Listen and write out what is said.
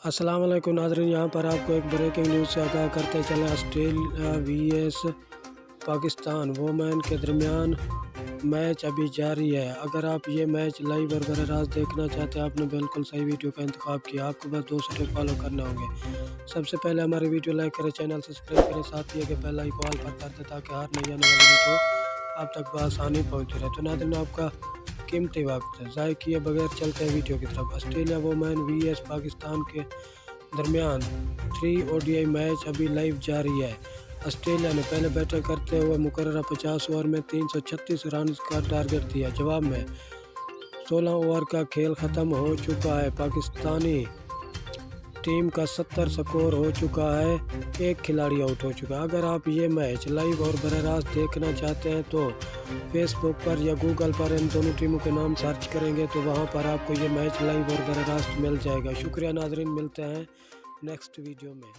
अस्सलाम वालेकुम नाज़रीन, यहाँ पर आपको एक ब्रेकिंग न्यूज़ से आगाह करते चले। ऑस्ट्रेलिया वीएस पाकिस्तान वोमेन के दरमियान मैच अभी जारी है। अगर आप ये मैच लाइव और बराह रास्त देखना चाहते हैं, आपने बिल्कुल सही वीडियो का इंतखाब किया। आपको बस 2 स्टेप फॉलो करने होंगे। सबसे पहले हमारी वीडियो लाइक करें, चैनल सब्सक्राइब करें, साथ ही कि बेल आइकन पर कर दें ताकि हर नई आने वाली वीडियो आप तक बआसानी पहुँचती रहे। तो नाज़रीन, आपका कीमती वक्त ज़ाय किए बगैर चलते हैं वीडियो की तरफ। ऑस्ट्रेलिया वोमेन वीएस पाकिस्तान के दरमियान 3 ODI मैच अभी लाइव जारी है। ऑस्ट्रेलिया ने पहले बैटिंग करते हुए मुकर्रर 50 ओवर में 336 रन का टारगेट दिया। जवाब में 16 ओवर का खेल ख़त्म हो चुका है। पाकिस्तानी टीम का 70 स्कोर हो चुका है, एक खिलाड़ी आउट हो चुका है। अगर आप ये मैच लाइव और बराह रास्त देखना चाहते हैं तो फेसबुक पर या गूगल पर इन दोनों टीमों के नाम सर्च करेंगे तो वहां पर आपको ये मैच लाइव और बराह रास्त मिल जाएगा। शुक्रिया नाज़रीन, मिलते हैं नेक्स्ट वीडियो में।